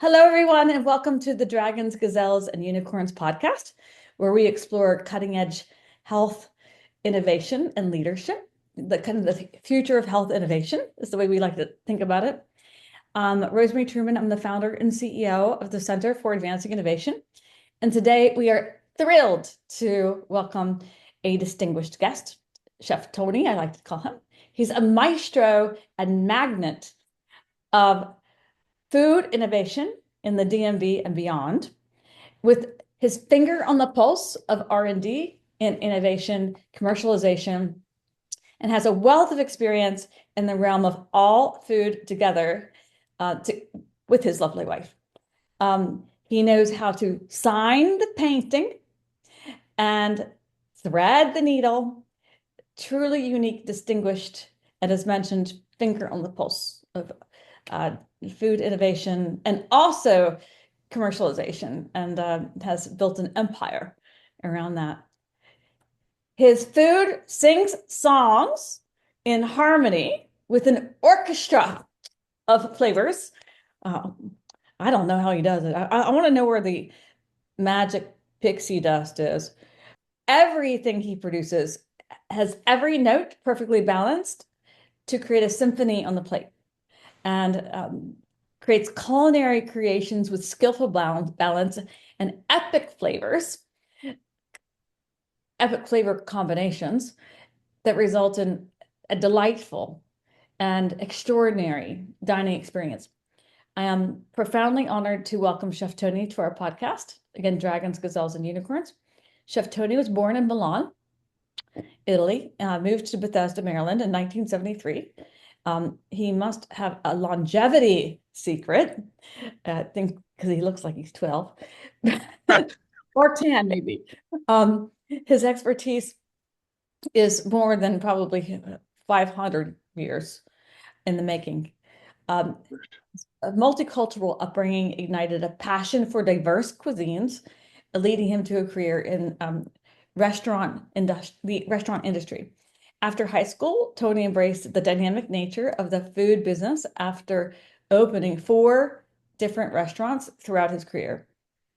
Hello, everyone, and welcome to the Dragons, Gazelles, and Unicorns podcast, where we explore cutting edge health, innovation, and leadership. The kind of the future of health innovation is the way we like to think about it. Rosemary Truman, I'm the founder and CEO of the Center for Advancing Innovation. And today we are thrilled to welcome a distinguished guest, Chef Tony, I like to call him. He's a maestro and magnet of food innovation in the DMV and beyond, with his finger on the pulse of R&D and innovation, commercialization, and has a wealth of experience in the realm of all food together with his lovely wife. He knows how to sign the painting and thread the needle, truly unique, distinguished, and as mentioned, finger on the pulse of food innovation and also commercialization, and has built an empire around that. His food sings songs in harmony with an orchestra of flavors. Uh, I don't know how he does it. I want to know where the magic pixie dust is. Everything he produces has every note perfectly balanced to create a symphony on the plate, and creates culinary creations with skillful balance and epic flavor combinations that result in a delightful and extraordinary dining experience. I am profoundly honored to welcome Chef Tony to our podcast. Again, Dragons, Gazelles, and Unicorns. Chef Tony was born in Milan, Italy, moved to Bethesda, Maryland in 1973. He must have a longevity secret, I think, because he looks like he's 12 or 10, maybe. His expertise is more than probably 500 years in the making. Um, a multicultural upbringing ignited a passion for diverse cuisines, leading him to a career in the restaurant industry. After high school, Tony embraced the dynamic nature of the food business after opening 4 different restaurants throughout his career.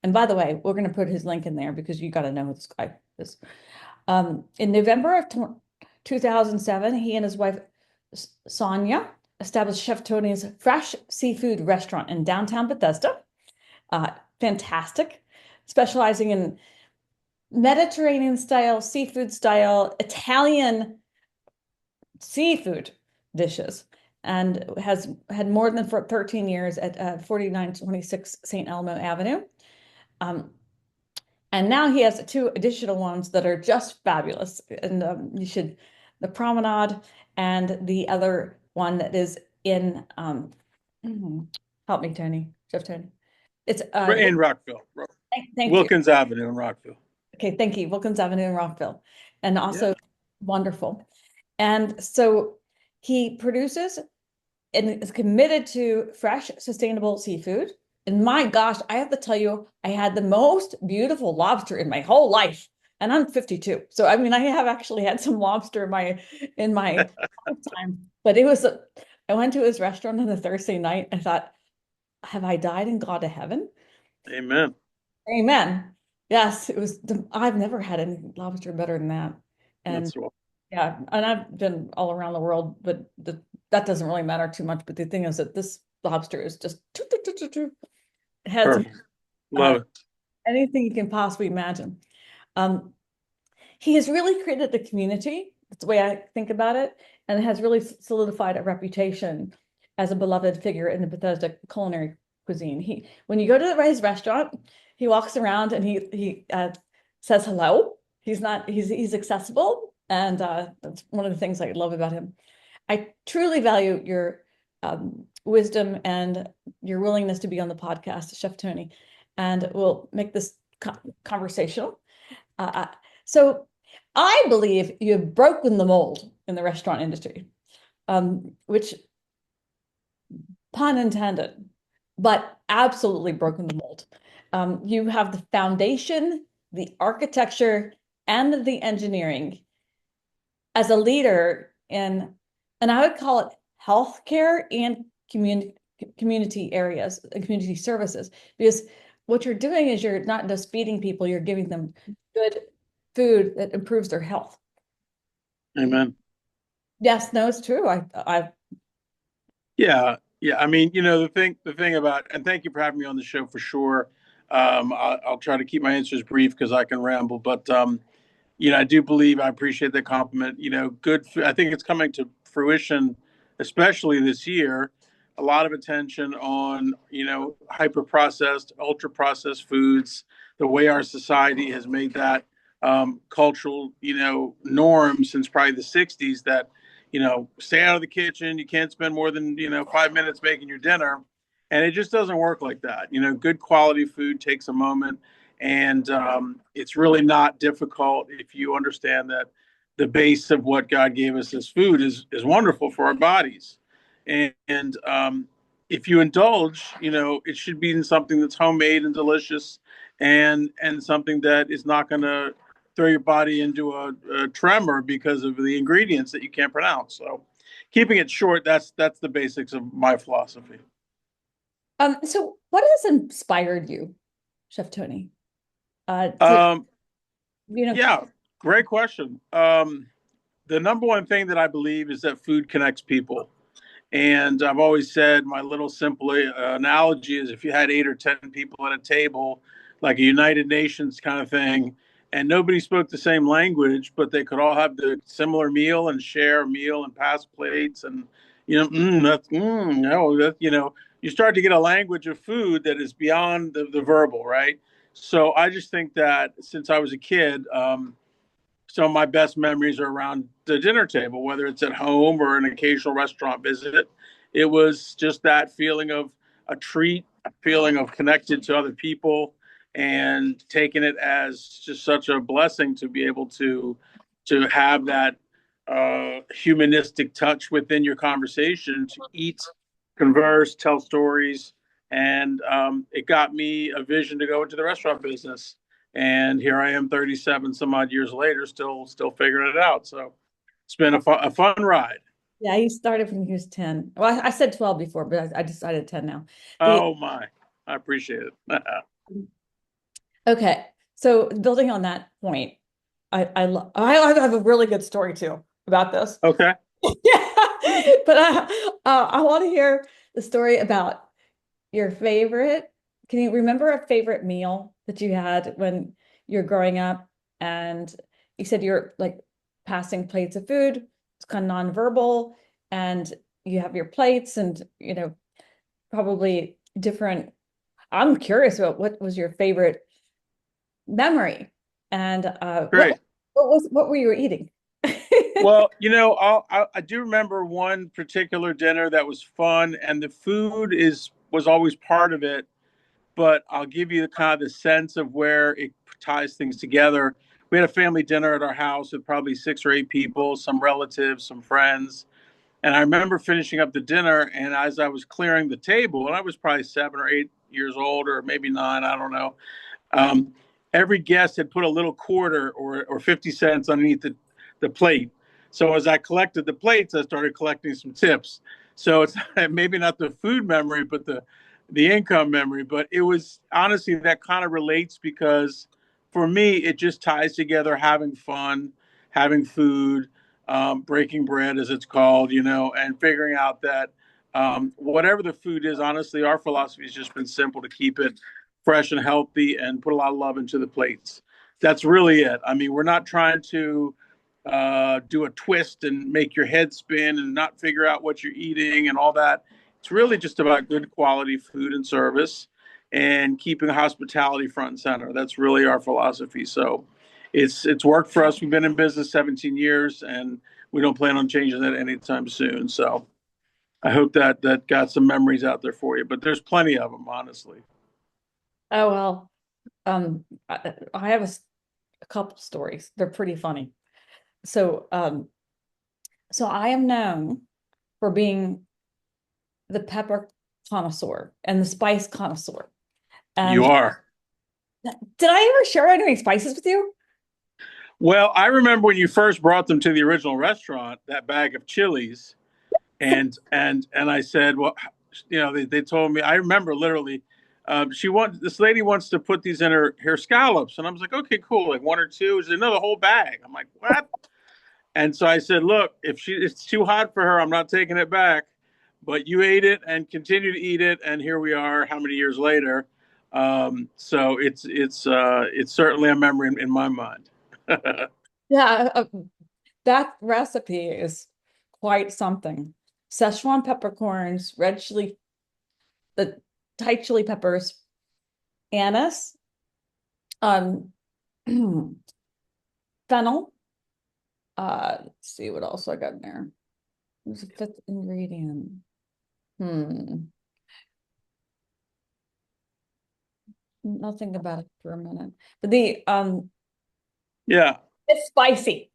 And by the way, we're going to put his link in there because you got to know who this guy is. In November of 2007, he and his wife, Sonia, established Chef Tony's Fresh Seafood Restaurant in downtown Bethesda. Fantastic, specializing in Mediterranean style, seafood style, Italian seafood dishes, and has had more than 13 years at 4926 St. Elmo Avenue. And now he has 2 additional ones that are just fabulous. And the Promenade, and the other one that is in, help me, Tony, Chef Tony. It's in Rockville. thank you. Wilkins Avenue in Rockville. Okay, thank you. Wilkins Avenue in Rockville. And also Yeah. wonderful. And so he produces and is committed to fresh, sustainable seafood. And my gosh, I have to tell you, I had the most beautiful lobster in my whole life. And I'm 52. So I mean, I have actually had some lobster in my lifetime. But I went to his restaurant on a Thursday night and thought, have I died and gone to heaven? Amen. Amen. Yes, I've never had any lobster better than that. And That's what. yeah, and I've been all around the world, but that doesn't really matter too much. But the thing is that this lobster is just it has Perfect. Love it. anything you can possibly imagine. Um, he has really created a community. That's the way I think about it, and has really solidified a reputation as a beloved figure in the Bethesda culinary cuisine. When you go to his restaurant, he walks around and he says hello. He's accessible, and that's one of the things I love about him. I truly value your wisdom and your willingness to be on the podcast, Chef Tony, and we'll make this conversational. So I believe you have broken the mold in the restaurant industry, which, pun intended, but absolutely broken the mold. You have the foundation, the architecture, and the engineering as a leader in, and I would call it healthcare and community areas and community services, because what you're doing is you're not just feeding people, you're giving them good food that improves their health. Amen. Yes, no, it's true. Yeah, yeah. I mean, the thing about, and thank you for having me on the show for sure. I'll try to keep my answers brief because I can ramble, but I do believe I appreciate the compliment. Good. I think it's coming to fruition, especially this year. A lot of attention on hyper processed, ultra processed foods. The way our society has made that cultural norm since probably the '60s that stay out of the kitchen. You can't spend more than 5 minutes making your dinner, and it just doesn't work like that. Good quality food takes a moment, and it's really not difficult if you understand that the base of what God gave us as food is wonderful for our bodies. And if you indulge, it should be in something that's homemade and delicious, and something that is not going to throw your body into a tremor because of the ingredients that you can't pronounce. So, keeping it short, that's the basics of my philosophy. So what has inspired you, Chef Tony? To Um, you know, yeah, great question. The number one thing that I believe is that food connects people. And I've always said my little simple analogy is if you had 8 or 10 people at a table, like a United Nations kind of thing, and nobody spoke the same language, but they could all have the similar meal and share a meal and pass plates, and no, you start to get a language of food that is beyond the verbal, right? So I just think that since I was a kid, some of my best memories are around the dinner table, whether it's at home or an occasional restaurant visit. It was just that feeling of a treat, a feeling of connected to other people, and taking it as just such a blessing to be able to have that humanistic touch within your conversation, to eat, converse, tell stories, and it got me a vision to go into the restaurant business, and here I am 37 some odd years later, still figuring it out. So it's been a fun ride. yeah, he started when he was 10. Well, I said 12 before, but I decided 10 now. The Oh my, I appreciate it. Okay, so building on that point, I have a really good story too about this. Okay, Yeah, but I want to hear the story about your favorite. Can you remember a favorite meal that you had when you're growing up? And you said you're like passing plates of food. It's kind of nonverbal, and you have your plates, and probably different. I'm curious about what was your favorite memory, and great. what were you eating? Well, I do remember one particular dinner that was fun, and the food was always part of it. But I'll give you the kind of the sense of where it ties things together. We had a family dinner at our house with probably 6 or 8 people, some relatives, some friends. And I remember finishing up the dinner, and as I was clearing the table, and I was probably 7 or 8 years old, or maybe 9, I don't know. Um, every guest had put a little quarter or 50 cents underneath the plate. So as I collected the plates, I started collecting some tips. So it's maybe not the food memory, but the income memory. But it was honestly that kind of relates because for me, it just ties together having fun, having food, breaking bread, as it's called, and figuring out that whatever the food is, honestly, our philosophy has just been simple to keep it fresh and healthy and put a lot of love into the plates. That's really it. I mean, we're not trying to do a twist and make your head spin and not figure out what you're eating and all that. It's really just about good quality food and service and keeping hospitality front and center. That's really our philosophy. So it's worked for us. We've been in business 17 years, and we don't plan on changing that anytime soon. So I hope that got some memories out there for you. But there's plenty of them, honestly. Oh well, I have a couple stories. They're pretty funny. So, so I am known for being the pepper connoisseur and the spice connoisseur. You And are. did I ever share any spices with you? Well, I remember when you first brought them to the original restaurant, that bag of chilies, and I said, "Well, they told me, I remember literally, this lady wants to put these in her scallops. And I was like, okay, cool. Like one or two. She said, no, the whole bag. I'm like, what? And so I said, look, if it's too hot for her, I'm not taking it back. But you ate it and continue to eat it. And here we are, how many years later? So it's certainly a memory in my mind. Yeah, that recipe is quite something. Szechuan peppercorns, red chili, the Thai chili peppers, anise, um, fennel. Let's see what else I got in there. There's a fifth ingredient. Hmm. Nothing about it for a minute. But Yeah. it's spicy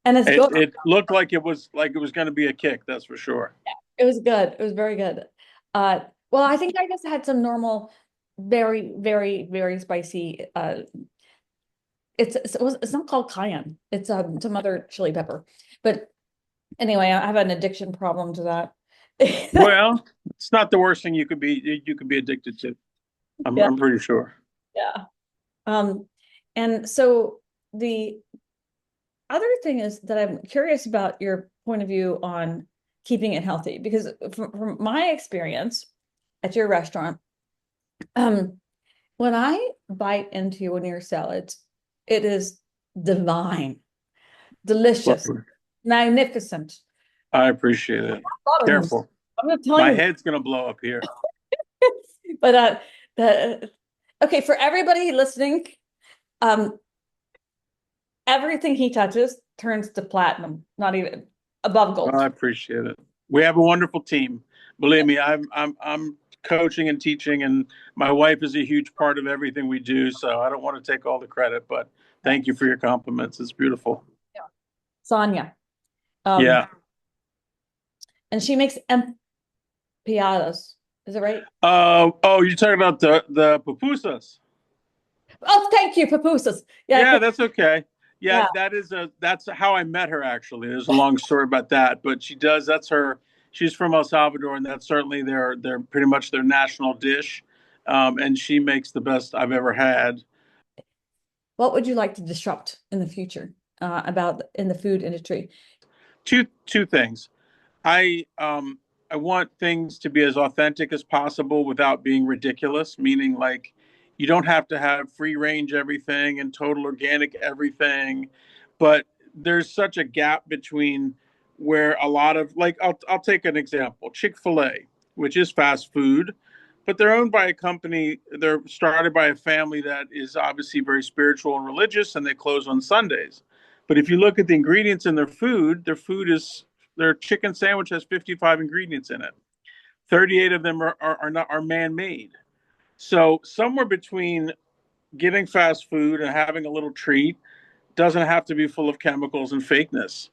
and it's It good. it looked like it was going to be a kick, that's for sure. It was good. It was very good. Uh, well, I think I just had some normal, very, very, very spicy. It's not called cayenne. It's some other chili pepper. But anyway, I have an addiction problem to that. Well, it's not the worst thing you could be addicted to. Yeah, I'm pretty sure. yeah. Um, and so the other thing is that I'm curious about your point of view on keeping it healthy, because from my experience at your restaurant, um, when I bite into one of your salads, it is divine, delicious, Well, magnificent. I appreciate it. Bothering me. Careful. I'm not telling My you, head's gonna blow up here. but the okay, for everybody listening, um, everything he touches turns to platinum, not even above Well, gold. I appreciate it. We have a wonderful team. Believe me, I'm coaching and teaching, and my wife is a huge part of everything we do. So I don't want to take all the credit, but thank you for your compliments. It's beautiful. Yeah. Sonia. Um, Yeah. and she makes empanadas. Is it right? Oh, you're talking about the pupusas. Oh, thank you, pupusas. Yeah, I Yeah, could. that's okay. Yeah, Yeah. that's how I met her actually. There's a long story about that, but that's her. She's from El Salvador, and that's certainly their pretty much their national dish. And she makes the best I've ever had. What would you like to disrupt in the future about in the food industry? Two things. I I want things to be as authentic as possible without being ridiculous, meaning like you don't have to have free range everything and total organic everything, but there's such a gap between where a lot of like I'll take an example, Chick-fil-A, which is fast food, but they're owned by a company, they're started by a family that is obviously very spiritual and religious and they close on Sundays. But if you look at the ingredients in their food is their chicken sandwich has 55 ingredients in it. 38 of them are man-made. So somewhere between getting fast food and having a little treat doesn't have to be full of chemicals and fakeness.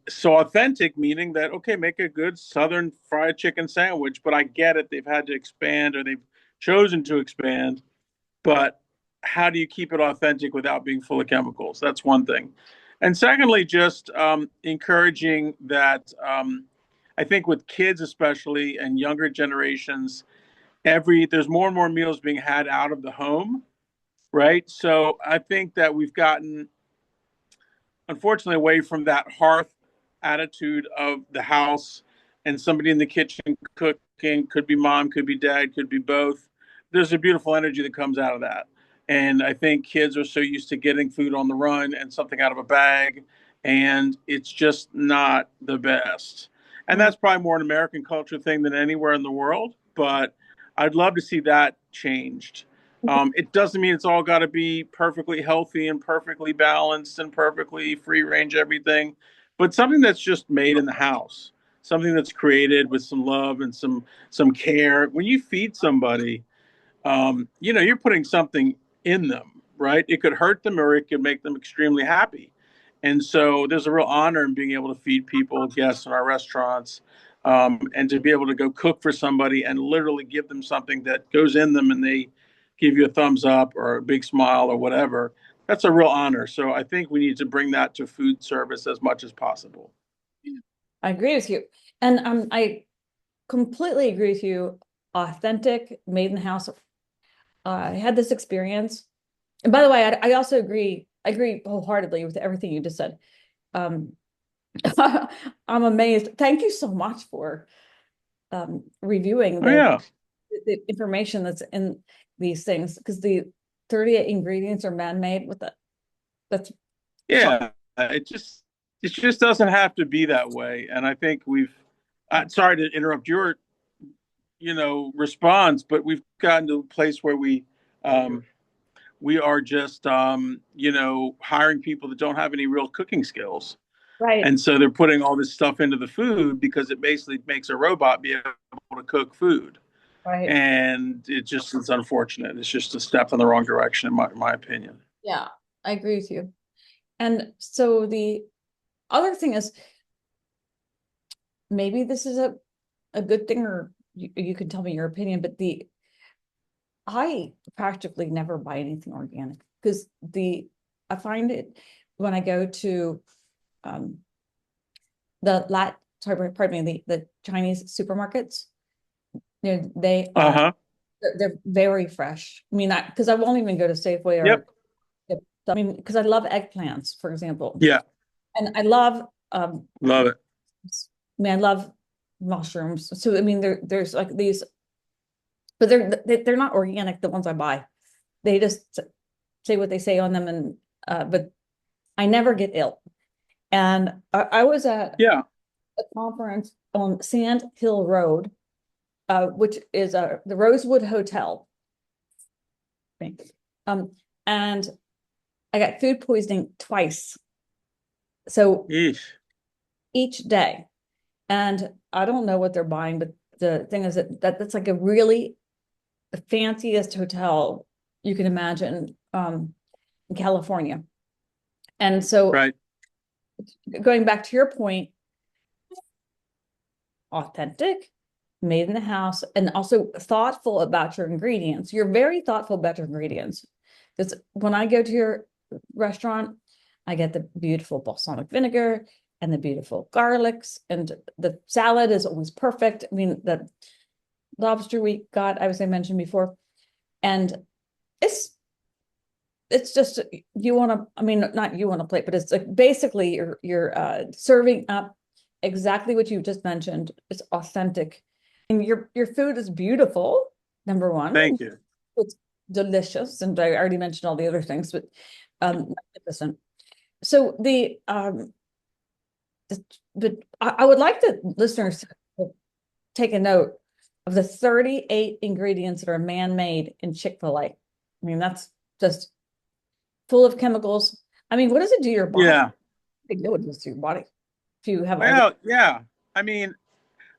So authentic meaning that okay, make a good southern fried chicken sandwich, but I get it, they've had to expand or they've chosen to expand, but how do you keep it authentic without being full of chemicals? That's one thing. And secondly, just encouraging that I think with kids especially and younger generations, there's more and more meals being had out of the home, right? So I think that we've gotten unfortunately away from that hearth attitude of the house and somebody in the kitchen cooking. Could be mom, could be dad, could be both. There's a beautiful energy that comes out of that. And I think kids are so used to getting food on the run and something out of a bag, and it's just not the best. And Mm. that's probably more an American culture thing than anywhere in the world. But I'd love to see that changed. It doesn't mean it's all got to be perfectly healthy and perfectly balanced and perfectly free range everything, but something that's just made in the house, something that's created with some love and some care. When you feed somebody, you're putting something in them, right? It could hurt them or it could make them extremely happy. And so there's a real honor in being able to feed people, guests in our restaurants, and to be able to go cook for somebody and literally give them something that goes in them and they give you a thumbs up or a big smile or whatever. That's a real honor. So I think we need to bring that to food service as much as possible. I agree with you. And I completely agree with you. Authentic, made in the house. I had this experience. And by the way, I also I agree wholeheartedly with everything you just said. Um, I'm amazed. Thank you so much for reviewing Oh yeah, the information that's in these things because the 38 ingredients are man-made with that. That's shock. yeah. It just doesn't have to be that way. And I think we've. Sorry to interrupt your response, but we've gotten to a place where we are just hiring people that don't have any real cooking skills, Right, and so they're putting all this stuff into the food because it basically makes a robot be able to cook food, right. and it just is unfortunate. It's just a step in the wrong direction, in my opinion. Yeah, I agree with you. And so the other thing is maybe this is a good thing, or you can tell me your opinion, but I practically never buy anything organic because I find it when I go to um sorry, pardon me, the Chinese supermarkets, they Uh are huh. they're very fresh. I mean, because I won't even go to Safeway Yep. or I mean, because I love eggplants, for example, Yeah. and I love Love it. I mean, I love mushrooms. So I mean, there's like these, but they're not organic. The ones I buy, they just say what they say on them, and but I never get ill. And I was at Yeah. a conference on Sand Hill Road, which is the Rosewood Hotel. Um, and I got food poisoning twice. So Yeesh. each day. And I don't know what they're buying, but the thing is that's like a really the fanciest hotel you can imagine in California. And so Right. going back to your point, authentic, made in the house, and also thoughtful about your ingredients. You're very thoughtful about your ingredients. Because when I go to your restaurant, I get the beautiful balsamic vinegar and the beautiful garlics, and the salad is always perfect. I mean, the lobster we got, I mentioned before, and it's it's just you want to, I mean, not you want to plate, but it's like basically you're serving up exactly what you just mentioned. It's authentic, and your food is beautiful. Number one, Thank you. it's delicious, and I already mentioned all the other things, but magnificent. So but I would like the listeners to take a note of the 38 ingredients that are man-made in Chick-fil-A. I mean, that's just full of chemicals. I mean, what does it do to your body? Yeah. I know what it does to your body if you have all the. Well, yeah. I mean,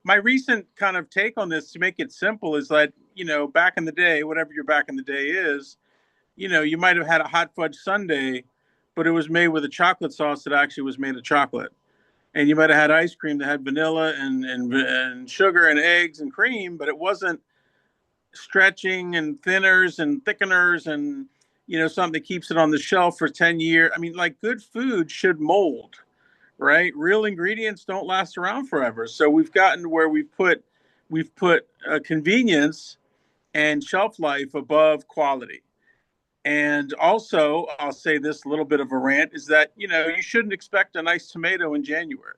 my recent kind of take on this to make it simple is that, back in the day, whatever your back in the day is, you might have had a hot fudge sundae, but it was made with a chocolate sauce that actually was made of chocolate. And you might have had ice cream that had vanilla and sugar and eggs and cream, but it wasn't stretching and thinners and thickeners and, something that keeps it on the shelf for 10 years. I mean, like good food should mold, right? Real ingredients don't last around forever. So we've gotten to where we've put convenience and shelf life above quality. And also, I'll say this little bit of a rant is that you shouldn't expect a nice tomato in January.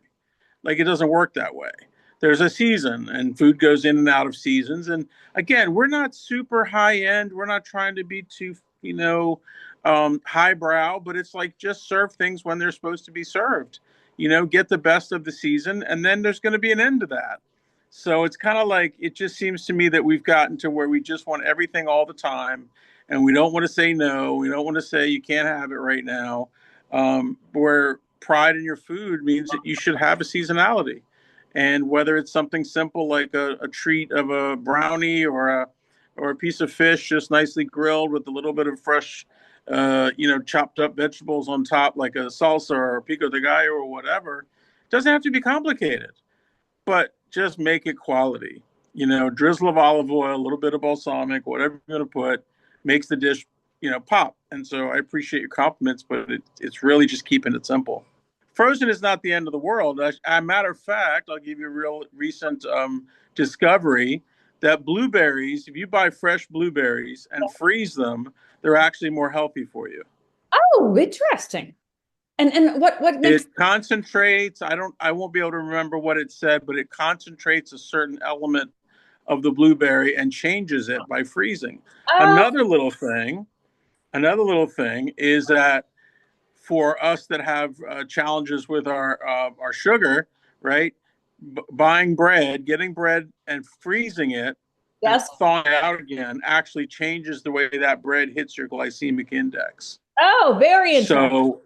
Like it doesn't work that way. There's a season, and food goes in and out of seasons. And again, we're not super high end. We're not trying to be too, highbrow. But it's like just serve things when they're supposed to be served. Get the best of the season, and then there's going to be an end to that. So it's kind of like it just seems to me that we've gotten to where we just want everything all the time, and we don't want to say no. We don't want to say you can't have it right now. Where pride in your food means that you should have a seasonality. And whether it's something simple like a treat of a brownie or a piece of fish just nicely grilled with a little bit of fresh, chopped up vegetables on top, like a salsa or a pico de gallo or whatever, it doesn't have to be complicated, but just make it quality. Drizzle of olive oil, a little bit of balsamic, whatever you're going to put, makes the dish, pop. And so I appreciate your compliments, but it's really just keeping it simple. frozen is not the end of the world. As a matter of fact, I'll give you a real recent discovery that blueberries, if you buy fresh blueberries and freeze them, they're actually more healthy for you. Oh, interesting. And what makes It concentrates, I won't be able to remember what it said, but it concentrates a certain element of the blueberry and changes it by freezing. oh Another little thing, another little thing is that for us that have challenges with our sugar, right? Buying bread, getting bread and freezing it and yes. thawing it out again actually changes the way that bread hits your glycemic index. Oh, very interesting. So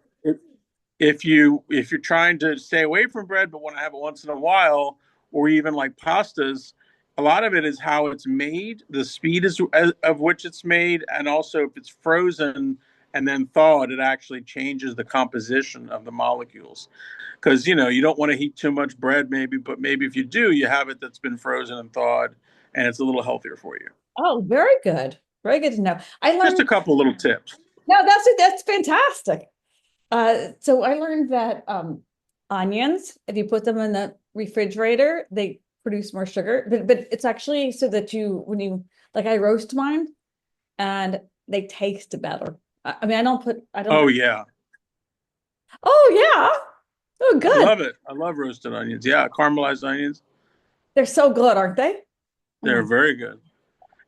if you're trying to stay away from bread but want to have it once in a while, or even like pastas, a lot of it is how it's made, the speed is of which it's made, and also if it's frozen and then thawed, it actually changes the composition of the molecules. Because you don't want to heat too much bread, maybe, but maybe if you do, you have it that's been frozen and thawed, and it's a little healthier for you. Oh, very good. Very good to know. I Just a learned couple little tips. no, that's fantastic. So I learned that onions, if you put them in the refrigerator, they produce more sugar. But it's actually so that you when you like I roast mine and they taste better. I mean, I don't. Oh yeah, Oh yeah. Oh, I good. love it. I love roasted onions. Yeah, caramelized onions. They're so good, aren't they? Oh They're my. very good.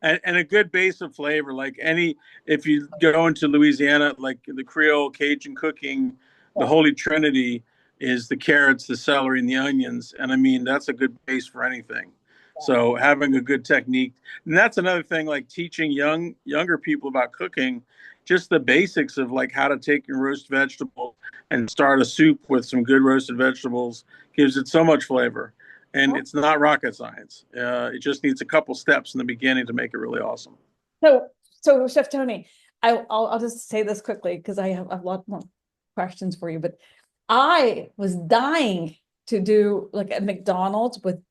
And a good base of flavor. Like if you go into Louisiana, like the Creole Cajun cooking, the Yeah. Holy Trinity is the carrots, the celery, and the onions. And I mean, that's a good base for anything. So having a good technique, and that's another thing, like teaching younger people about cooking, just the basics of like how to take your roast vegetables and start a soup with some good roasted vegetables gives it so much flavor, and Oh. it's not rocket science. It just needs a couple steps in the beginning to make it really awesome. So so Chef Tony, I'll just say this quickly because I have a lot more questions for you, but I was dying to do like a McDonald's with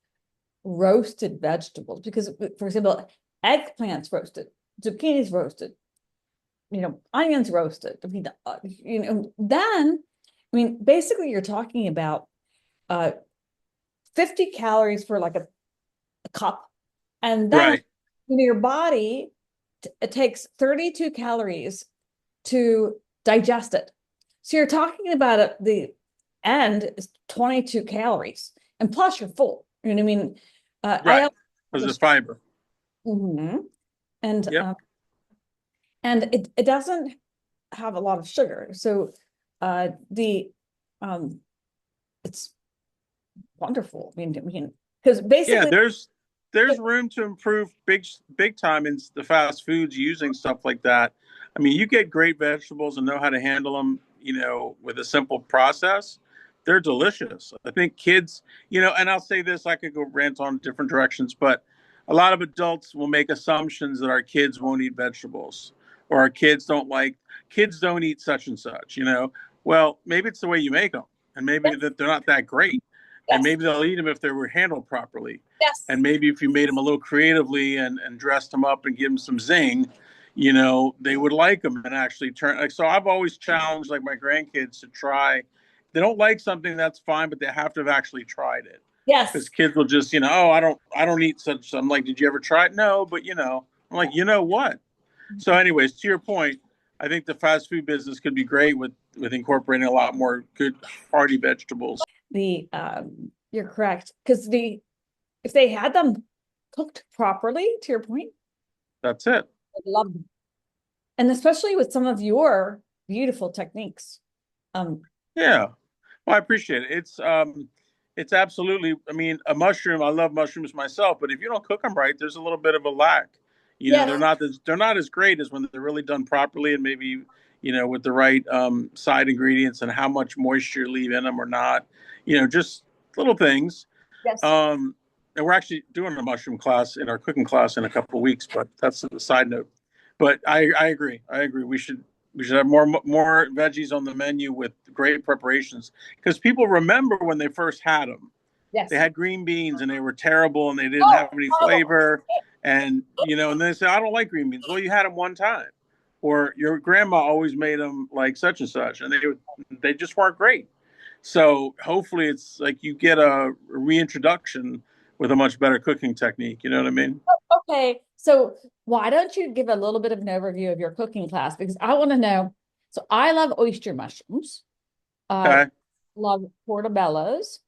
roasted vegetables because, for example, eggplants roasted, zucchinis roasted, onions roasted. I mean, then, I mean, basically, you're talking about 50 calories for like a cup, and then Right. your body it takes 32 calories to digest it. So you're talking about the end is 22 calories, and plus you're full. You know what I mean? I Right. Because of fiber. Mhm. and Yep. um, and it doesn't have a lot of sugar, so the it's wonderful. I mean, because Yeah, basically, there's room to improve big time in the fast foods using stuff like that. I mean, you get great vegetables and know how to handle them, with a simple process. They're delicious. I think kids, and I'll say this, I could go rant on different directions, but a lot of adults will make assumptions that our kids won't eat vegetables or our kids don't eat such and such. Well, maybe it's the way you make them, and maybe that they're not that great, and yes, maybe they'll eat them if they were handled properly. yes, And maybe if you made them a little creatively and dressed them up and give them some zing, they would like them and actually turn. Like, so I've always challenged like my grandkids to try. They don't like something, that's fine, but they have to have actually tried it. Because yes, kids will just, oh, I don't eat such. I'm like, did you ever try it? No, but I'm like, you know what? So, anyways, to your point, I think the fast food business could be great with incorporating a lot more good hearty vegetables. the you're correct because if they had them cooked properly, to your point, That's it. I love them, and especially with some of your beautiful techniques. Um, Yeah. Well, I appreciate it. It's absolutely. I mean, a mushroom. I love mushrooms myself, but if you don't cook them right, there's a little bit of a lack. yes, They're not as great as when they're really done properly and maybe with the right side ingredients and how much moisture you leave in them or not. Just little things. yes, Um, and we're actually doing a mushroom class in our cooking class in a couple of weeks, but that's a side note. But I agree. I agree. We should have more veggies on the menu with great preparations because people remember when they first had them. They yes. had green beans and they were terrible and they didn't Oh, have any horrible. flavor. And then they say, I don't like green beans. Well, you had them one time. Or your grandma always made them like such and such, and they just weren't great. So hopefully it's like you get a reintroduction with a much better cooking technique. You know what I mean? Okay, so why don't you give a little bit of an overview of your cooking class? Because I want to know. So I love oyster mushrooms. I Okay. love portobellos.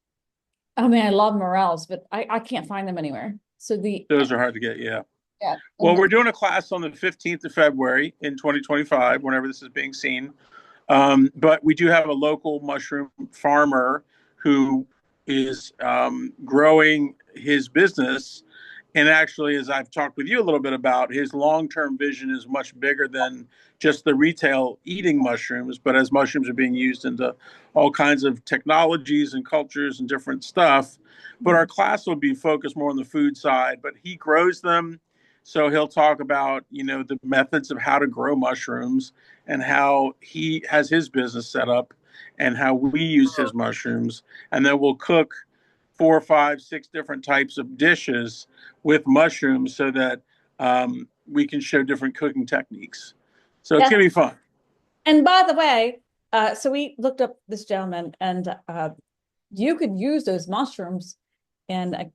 I mean, I love morels, but I can't find them anywhere. So the Those are hard to get. Yeah. yeah, Well, and we're doing a class on the 15th of February in 2025, whenever this is being seen. But we do have a local mushroom farmer who is growing his business. And actually, as I've talked with you a little bit about, his long term vision is much bigger than just the retail eating mushrooms, but as mushrooms are being used into all kinds of technologies and cultures and different stuff. But our class will be focused more on the food side, but he grows them. So he'll talk about, the methods of how to grow mushrooms and how he has his business set up and how we use his mushrooms. And then we'll cook 4, 5, 6 different types of dishes with mushrooms so that we can show different cooking techniques. So it's yeah. going to be fun. And by the way, so we looked up this gentleman, and you could use those mushrooms in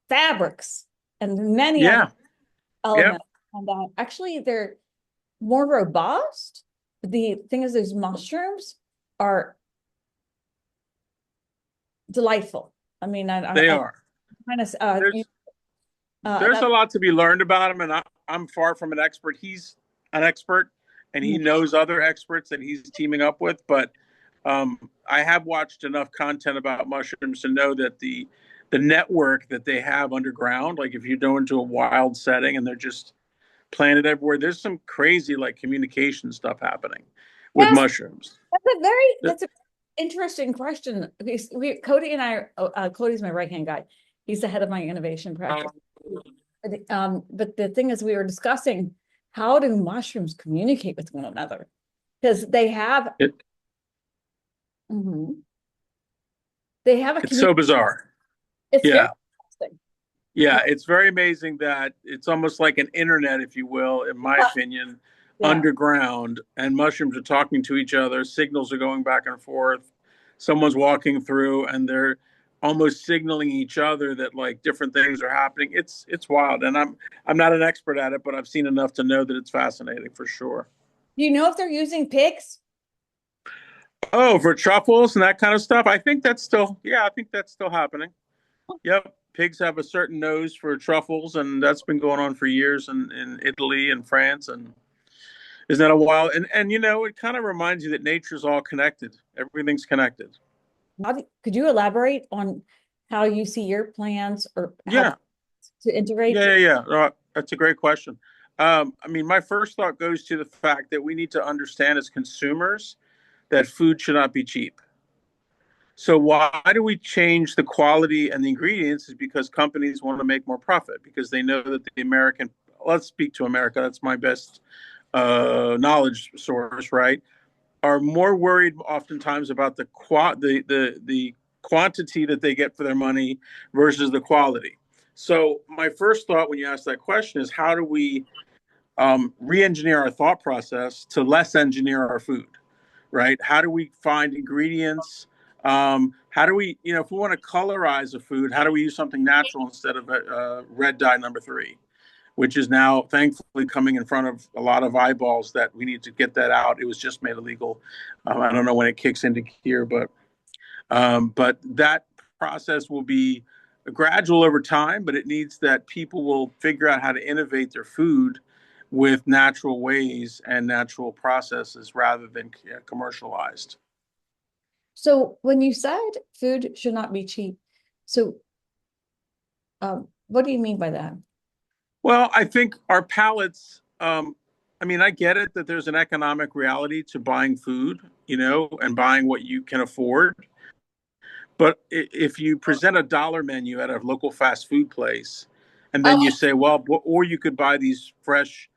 fabrics and many other Yeah. Yep. elements. And actually, they're more robust. The thing is, those mushrooms are delightful. I mean, They I are. kind of There's there's that a lot to be learned about him, and I'm far from an expert. He's an expert, and he knows other experts that he's teaming up with. But I have watched enough content about mushrooms to know that the network that they have underground, like if you go into a wild setting and they're just planted everywhere, there's some crazy like communication stuff happening with yes, mushrooms. that's a interesting question. Cody and I, Cody's my right hand guy. He's the head of my innovation practice. But the thing is, we were discussing how do mushrooms communicate with one another because It, mhm, they have a it's community. so bizarre. It's very Yeah. interesting. Yeah, it's very amazing that it's almost like an internet, if you will, in my opinion, Yeah. underground, and mushrooms are talking to each other, signals are going back and forth. Someone's walking through and they're almost signaling each other that like different things are happening. It's wild. And I'm not an expert at it, but I've seen enough to know that it's fascinating for sure. Do you know if they're using pigs? Oh, for truffles and that kind of stuff. I think that's still happening. Yep. Pigs have a certain nose for truffles, and that's been going on for years in Italy and France. And isn't that a while? And it kind of reminds you that nature's all connected. Everything's connected. Could you elaborate on how you see your plans or how Yeah. to integrate? Yeah. That's a great question. I mean, my first thought goes to the fact that we need to understand as consumers that food should not be cheap. So why do we change the quality and the ingredients? Is because companies want to make more profit because they know that the American. Let's speak to America. That's my best knowledge source, right? Are more worried oftentimes about the quantity that they get for their money versus the quality. So my first thought when you ask that question is how do we re-engineer our thought process to less engineer our food, right? How do we find ingredients? How do we, if we want to colorize a food, how do we use something natural instead of red dye number three, which is now thankfully coming in front of a lot of eyeballs that we need to get that out. It was just made illegal. I don't know when it kicks into gear, but that process will be gradual over time, but it needs that people will figure out how to innovate their food with natural ways and natural processes rather than commercialized. So when you said food should not be cheap, so what do you mean by that? Well, I think our palates, I mean, I get it that there's an economic reality to buying food, and buying what you can afford. But if you present a dollar menu at a local fast food place, and then you Oh, say, well, or you could buy these fresh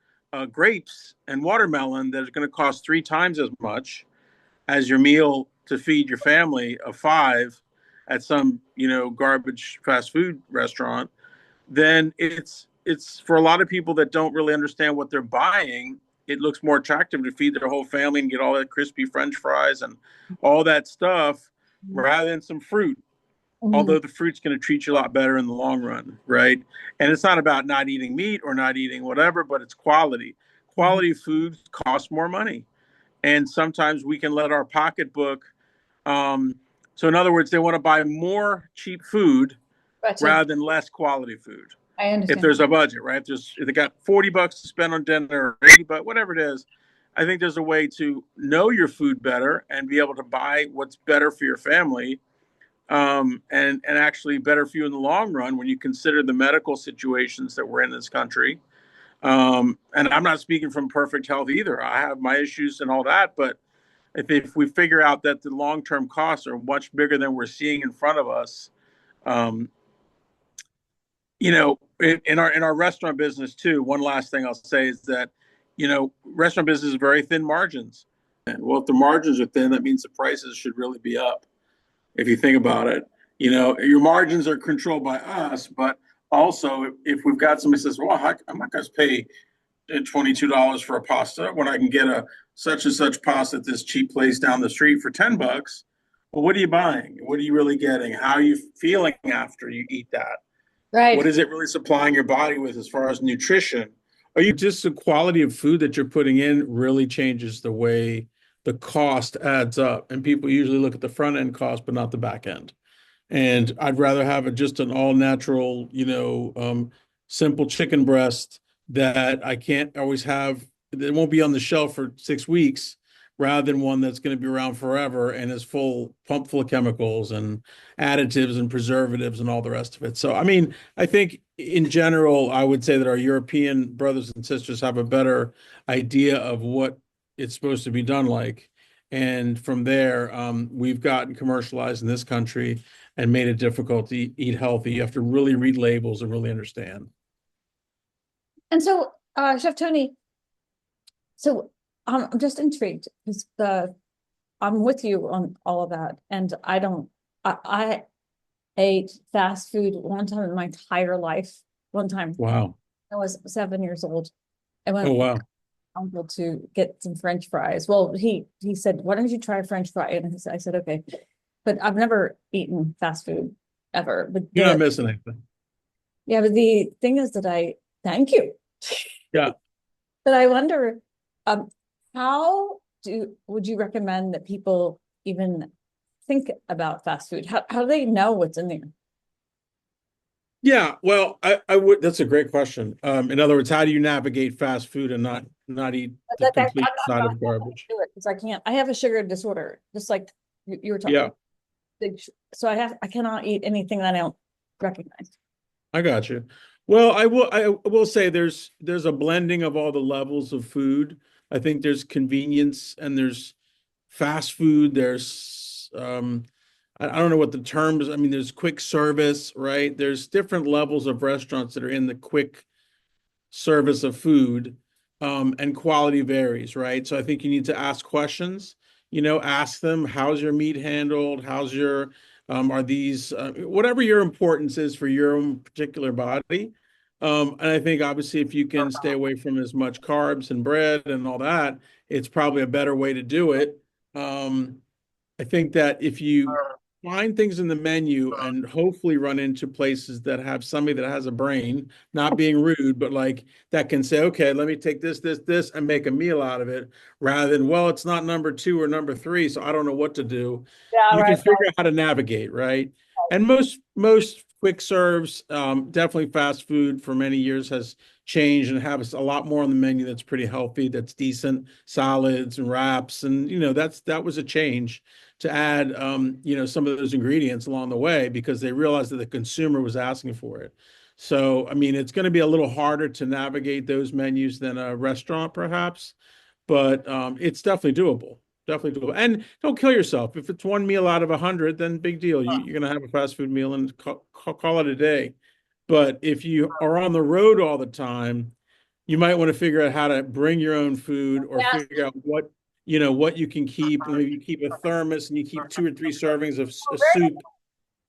grapes and watermelon that are going to cost 3 times as much as your meal to feed your family of five at some, garbage fast food restaurant, then it's for a lot of people that don't really understand what they're buying. it looks more attractive to feed their whole family and get all that crispy French fries and all that stuff rather than some fruit. Mhm. Although the fruit's going to treat you a lot better in the long run, right? And it's not about not eating meat or not eating whatever, but it's quality. Mhm. Quality food costs more money, and sometimes we can let our pocketbook. Um, so, in other words, they want to buy more cheap food Gotcha. rather than less quality food. I If understand. there's a budget, right? If they got $40 to spend on dinner, or 80 bucks, whatever it is, I think there's a way to know your food better and be able to buy what's better for your family, and actually better for you in the long run when you consider the medical situations that we're in this country. And I'm not speaking from perfect health either. I have my issues and all that, but if we figure out that the long-term costs are much bigger than we're seeing in front of us, um, in our restaurant business too. One last thing I'll say is that, restaurant business is very thin margins. And well, if the margins are thin, that means the prices should really be up. If you think about it, your margins are controlled by us, but also if we've got somebody says, well, I'm not going to pay $22 for a pasta when I can get a such and such pasta at this cheap place down the street for $10. Well, what are you buying? What are you really getting? How are you feeling after you eat that? What Right. is it really supplying your body with as far as nutrition? Are you just the quality of food that you're putting in really changes the way the cost adds up? And people usually look at the front end cost, but not the back end. And I'd rather have just an all natural, simple chicken breast that I can't always have. It won't be on the shelf for 6 weeks, rather than one that's going to be around forever and is pumped full of chemicals and additives and preservatives and all the rest of it. So, I mean, I think in general, I would say that our European brothers and sisters have a better idea of what it's supposed to be done like. And from there, we've gotten commercialized in this country and made it difficult to eat healthy. You have to really read labels and really understand. And so, Chef Tony, so I'm just intrigued because I'm with you on all of that, and I ate fast food one time in my entire life. One time Wow. I was 7 years old. I went Oh, with my wow. uncle to get some French fries. Well, he said, "Why don't you try a French fry?" And I said, "Okay," but I've never eaten fast food ever. But You're not missing anything. yeah, but the thing is that I thank you. Yeah. But I wonder, um, how would you recommend that people even think about fast food? How do they know what's in there? Yeah. Well, I would, that's a great question. In other words, how do you navigate fast food and not eat the complete I'm side not of garbage? do it because I can't. I have a sugar disorder, just like you were Yeah, talking. So I cannot eat anything that I don't recognize. I got you. Well, I will say there's a blending of all the levels of food. I think there's convenience and there's fast food. There's I don't know what the term is. I mean, there's quick service, right? There's different levels of restaurants that are in the quick service of food, and quality varies, right? So I think you need to ask questions. Ask them, how's your meat handled? Are these, whatever your importance is for your own particular body. And I think obviously if you can stay away from as much carbs and bread and all that, it's probably a better way to do it. Um, I think that if you find things in the menu and hopefully run into places that have somebody that has a brain, not being rude, but like that can say, okay, let me take this, and make a meal out of it rather than, well, it's not number two or number three, so I don't know what to do. Yeah, You can right. figure out how to navigate, right? And most quick serves, definitely fast food for many years has changed and have a lot more on the menu that's pretty healthy, that's decent, salads and wraps, and that was a change to add, some of those ingredients along the way because they realized that the consumer was asking for it. So, I mean, it's going to be a little harder to navigate those menus than a restaurant, perhaps, but it's definitely doable. Definitely doable. And don't kill yourself. If it's one meal out of 100, then big deal. You're going to have a fast food meal and call it a day. But if you are on the road all the time, you might want to figure out how to bring your own food or Yes. figure out what you can keep. Maybe you keep a thermos and you keep 2 or 3 servings of a soup That's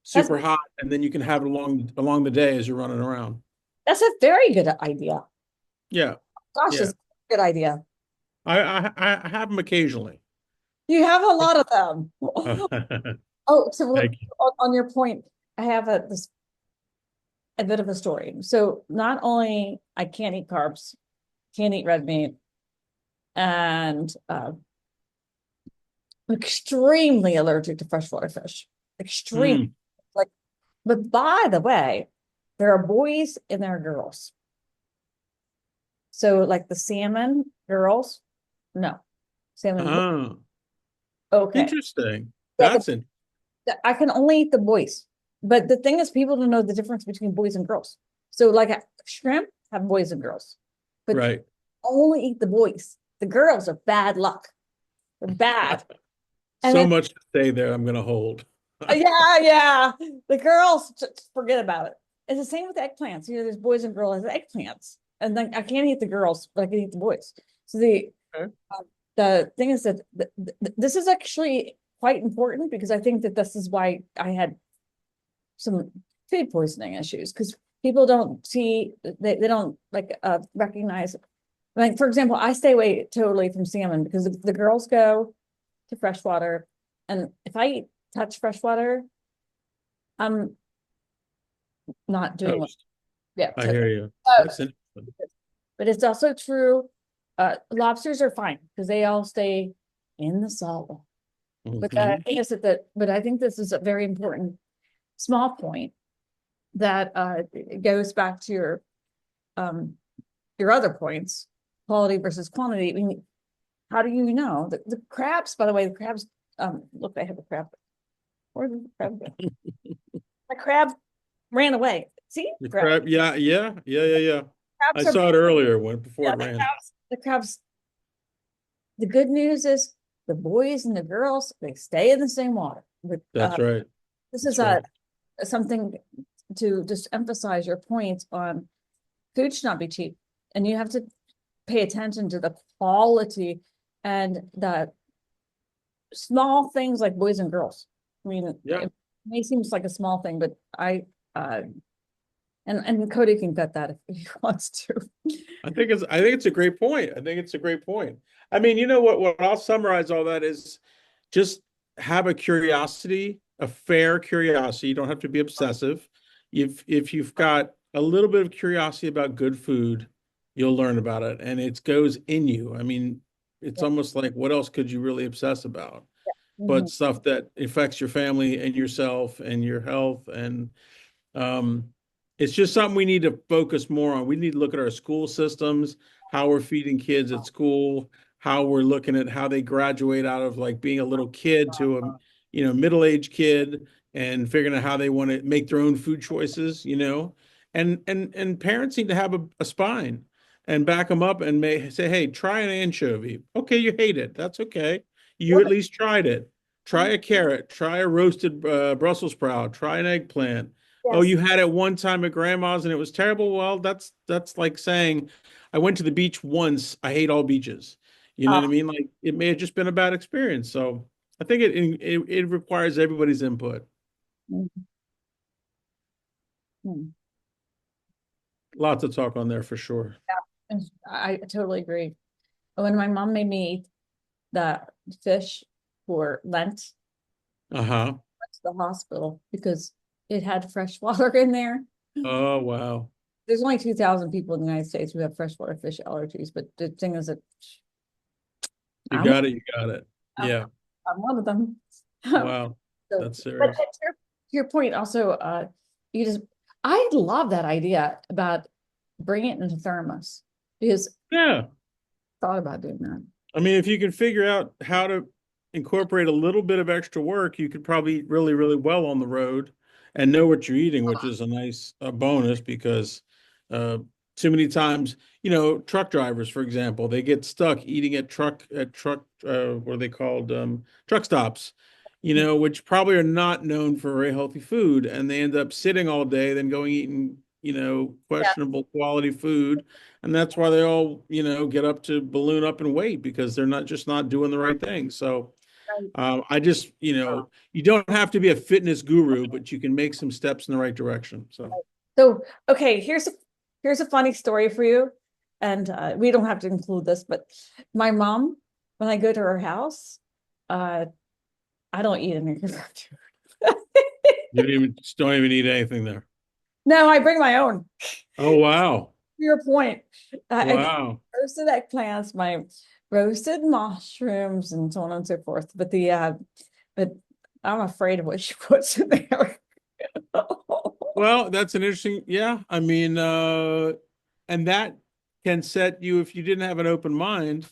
super hot, and then you can have it along the day as you're running around. that's a very good idea. Yeah, Gosh, yeah. that's a good idea. I have them occasionally. You have a lot of them. Oh, so Thank you. on your point, I have a bit of a story. So not only I can't eat carbs, can't eat red meat, and I'm extremely allergic to freshwater fish. Extreme. Mm. Like, but by the way, there are boys and there are girls. So like the salmon girls, no. Salmon, Oh, okay. interesting. Yeah, That's it. I can only eat the boys. But the thing is, people don't know the difference between boys and girls. So like shrimp have boys and girls, but Right. only eat the boys. The girls are bad luck. They're bad. And So then much to say there, I'm going to hold. yeah. The girls just forget about it. It's the same with eggplants. There's boys and girls with eggplants. And then I can't eat the girls, but I can eat the boys. So Okay. the thing is that this is actually quite important because I think that this is why I had some food poisoning issues because people don't see they don't like recognize like for example I stay away totally from salmon because the girls go to freshwater and if I touch freshwater I'm not doing well. Toast. Yeah, I hear you. uh, That's interesting. but it's also true lobsters are fine because they all stay in the salt. But Hmm. thing is that but I think this is a very important small point that it goes back to your other points, quality versus quantity. I mean, how do you know the crabs? By the way, the crabs. Look, I have a crab. Where did the crab go? The crab ran away. See, The crab. crab. Yeah, yeah, yeah, yeah, yeah. I Crabs are saw it earlier when before yeah. it ran. The crabs. The good news is the boys and the girls they stay in the same water. But That's right. this is That's right. something to just emphasize your point on food should not be cheap, and you have to pay attention to the quality and the small things like boys and girls. I mean, Yeah. it may seem like a small thing, but and Cody can cut that if he wants to. I think it's a great point. I think it's a great point. I mean, you know what I'll summarize all that is just have a curiosity, a fair curiosity. You don't have to be obsessive. If you've got a little bit of curiosity about good food, you'll learn about it and it goes in you. I mean, it's Yeah. almost like what else could you really obsess about? But Mhm. stuff that affects your family and yourself and your health and um, it's just something we need to focus more on. We need to look at our school systems, how we're feeding kids at school, how we're looking at how they graduate out of like being a little kid to a middle-aged kid and figuring out how they want to make their own food choices. And parents need to have a spine and back them up and say, hey, try an anchovy. Okay, you hate it. That's okay. You What? at least tried it. Try a carrot, try a roasted Brussels sprout, try an eggplant. Oh, Yes. you had it one time at grandma's and it was terrible. Well, that's like saying I went to the beach once. I hate all beaches. You know Uh, what I mean? Like it may have just been a bad experience. So I think it requires everybody's input. mhm. Lots of talk on there for sure. And I totally agree. When my mom made me eat the fish for Lent, Uh-huh. I went to the hospital because it had fresh water in there. Oh, wow. There's only 2,000 people in the United States who have freshwater fish allergies, but the thing is that You I'm, got it. You got it. I'm, Yeah. I'm one of them. Wow. So, That's but serious. to your point, also, you just, I love that idea about bringing it into thermos because Yeah. I thought about doing that. I mean, if you can figure out how to incorporate a little bit of extra work, you could probably eat really, really well on the road and know what you're eating, which is a nice bonus because uh, too many times, truck drivers, for example, they get stuck eating at truck what are they called truck stops, which probably are not known for very healthy food, and they end up sitting all day, then going eating, Yeah, questionable quality food and that's why they all, get up to balloon up in weight because they're not doing the right thing. So right. I just, you don't have to be a fitness guru, but you can make some steps in the right direction. So So, okay, here's a funny story for you. and we don't have to include this, but my mom, when I go to her house, I don't eat any of her food. Don't even eat anything there. No, I bring my own. Oh, wow. To your point, I bring Wow. roasted eggplants, my roasted mushrooms, and so on and so forth. But I'm afraid of what she puts in there. Well, that's an interesting, yeah. I mean, and that can set you, if you didn't have an open mind,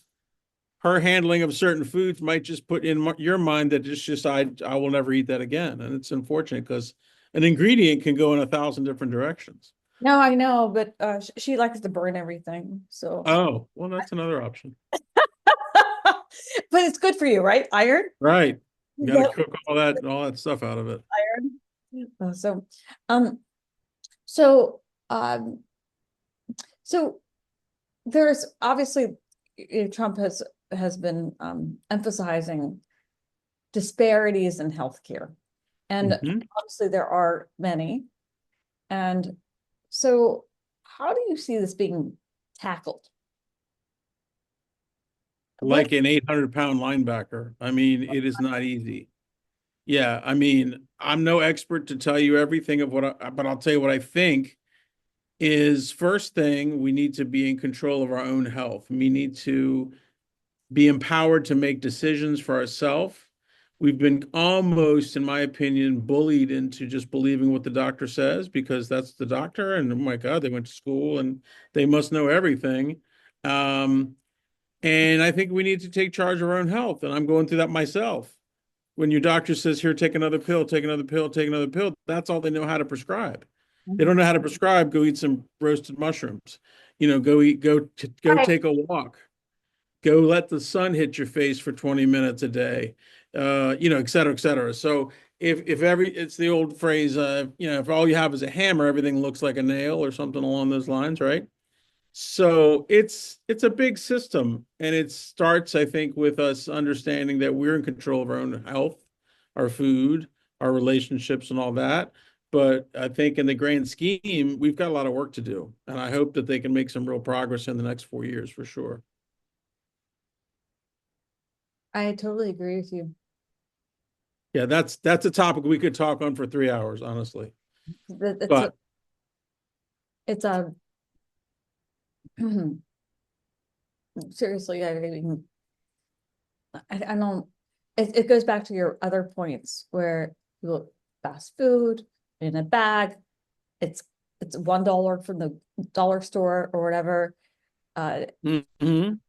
her handling of certain foods might just put in your mind that it's just, I will never eat that again. And it's unfortunate because an ingredient can go in 1,000 different directions. No, I know, but she likes to burn everything. So, Oh, well, that's another option. but it's good for you, right? Iron. Right. You got to Yep. cook all that stuff out of it. Iron. So, um, so, um, so there's obviously Trump has been emphasizing disparities in healthcare, and Mhm. obviously there are many. And so, how do you see this being tackled? What? Like an 800-pound linebacker. I mean, it is not easy. Yeah, I mean, I'm no expert to tell you everything of but I'll tell you what I think is first thing, we need to be in control of our own health. We need to be empowered to make decisions for ourselves. We've been almost, in my opinion, bullied into just believing what the doctor says because that's the doctor. And oh my God, they went to school and they must know everything. And I think we need to take charge of our own health. And I'm going through that myself. When your doctor says, here, take another pill, take another pill, take another pill, that's all they know how to prescribe. They don't know how to prescribe, go eat some roasted mushrooms. Go Right. take a walk. Go let the sun hit your face for 20 minutes a day, et cetera, et cetera. So it's the old phrase, if all you have is a hammer, everything looks like a nail or something along those lines, right? So it's a big system, and it starts, I think, with us understanding that we're in control of our own health, our food, our relationships, and all that. But I think in the grand scheme, we've got a lot of work to do, and I hope that they can make some real progress in the next 4 years for sure. I totally agree with you. Yeah, that's a topic we could talk on for 3 hours, honestly. It's But a it's a seriously, I mean, I don't. It goes back to your other points where you look fast food in a bag. It's it's $1 from the dollar store or whatever, mhm.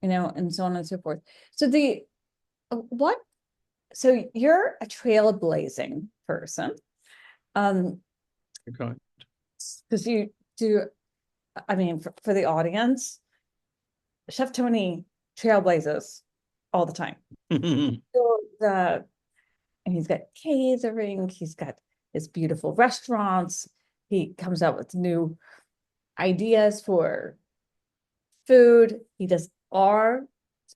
and so on and so forth. So the what? So you're a trailblazing person, um, Okay. because you do. I mean, for the audience, Chef Tony trailblazes all the time. So and he's got catering, he's got his beautiful restaurants. He comes out with new ideas for food. He does R.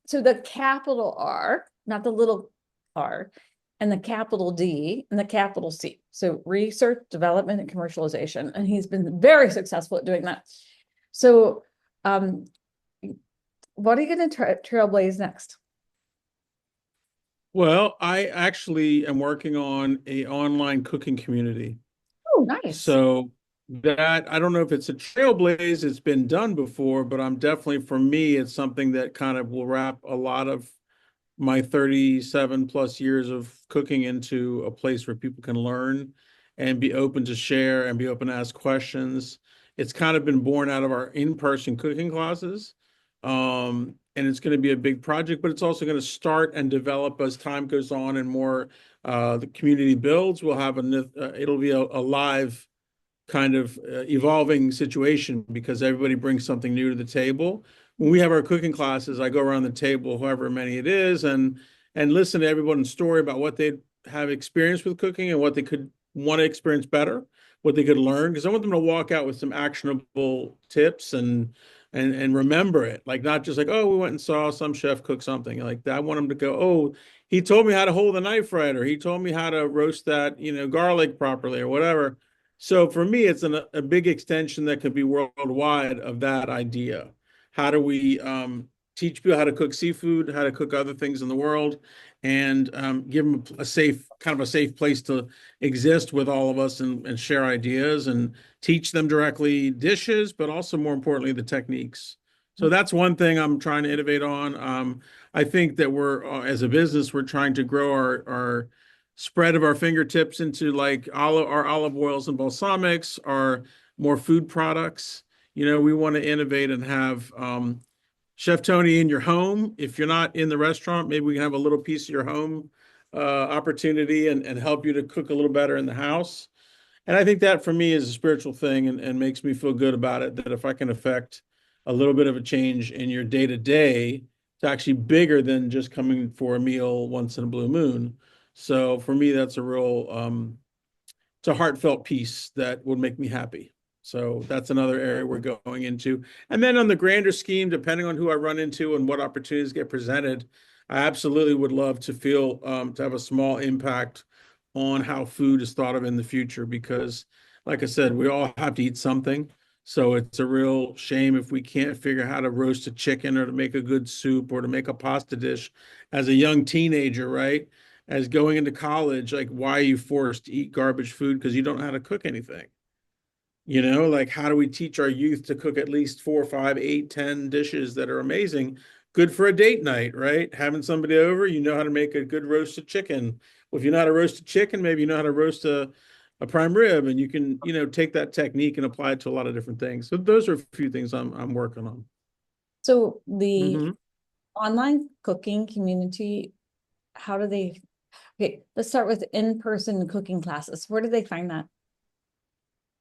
So the capital R, not the little R, and the capital D and the capital C. So research, development, and commercialization. And he's been very successful at doing that. So um, what are you going to trailblaze next? Well, I actually am working on a online cooking community. Oh, nice. So that I don't know if it's a trailblaze, it's been done before, but I'm definitely for me, it's something that kind of will wrap a lot of my 37 plus years of cooking into a place where people can learn and be open to share and be open to ask questions. It's kind of been born out of our in-person cooking classes. And it's going to be a big project, but it's also going to start and develop as time goes on and more the community builds. We'll have it'll be a live kind of evolving situation because everybody brings something new to the table. When we have our cooking classes, I go around the table, however many it is, and listen to everyone's story about what they have experienced with cooking and what they could want to experience better, what they could learn. Because I want them to walk out with some actionable tips and remember it. Like not just like, oh, we went and saw some chef cook something like that. I want them to go, oh, he told me how to hold the knife right, or he told me how to roast that, garlic properly or whatever. So for me, it's a big extension that could be worldwide of that idea. How do we teach people how to cook seafood, how to cook other things in the world, and give them a safe, kind of a safe place to exist with all of us and share ideas and teach them directly dishes, but also more importantly, the techniques. So that's one thing I'm trying to innovate on. I think that we're, as a business, we're trying to grow our spread of our fingertips into like our olive oils and balsamics, our more food products. We want to innovate and have Chef Tony in your home. If you're not in the restaurant, maybe we can have a little piece of your home opportunity and help you to cook a little better in the house. And I think that for me is a spiritual thing and makes me feel good about it, that if I can affect a little bit of a change in your day to day, it's actually bigger than just coming for a meal once in a blue moon. So for me, that's a real, it's a heartfelt piece that would make me happy. So that's another area we're going into. And then on the grander scheme, depending on who I run into and what opportunities get presented, I absolutely would love to feel to have a small impact on how food is thought of in the future because, like I said, we all have to eat something. So it's a real shame if we can't figure out how to roast a chicken or to make a good soup or to make a pasta dish as a young teenager, right? As going into college, like why are you forced to eat garbage food because you don't know how to cook anything? Like how do we teach our youth to cook at least 4, 5, 8, 10 dishes that are amazing, good for a date night, right? Having somebody over, you know how to make a good roasted chicken. Well, if you know how to roast a chicken, maybe you know how to roast a prime rib, and you can, take that technique and apply it to a lot of different things. So those are a few things I'm working on. So the Mm-hmm. online cooking community, how do they, okay, let's start with in-person cooking classes. Where do they find that?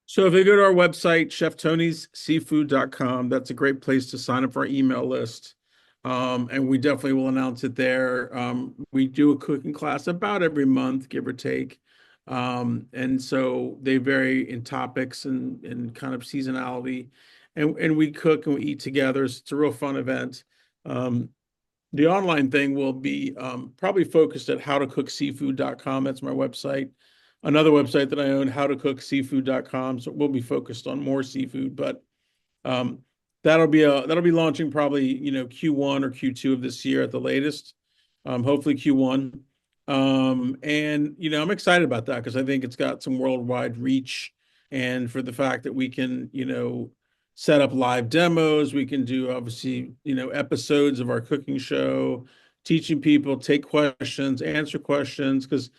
So if they go to our website, cheftonysseafood.com, that's a great place to sign up for our email list. And we definitely will announce it there. We do a cooking class about every month, give or take. And so they vary in topics and kind of seasonality. And we cook and we eat together. So it's a real fun event. Um, the online thing will be probably focused at howtocookseafood.com. That's my website. Another website that I own, howtocookseafood.com. So we'll be focused on more seafood, but um, that'll be launching probably Q1 or Q2 of this year at the latest. Hopefully Q1. And I'm excited about that because I think it's got some worldwide reach, and for the fact that we can set up live demos, we can do obviously episodes of our cooking show, teaching people, take questions, answer questions, because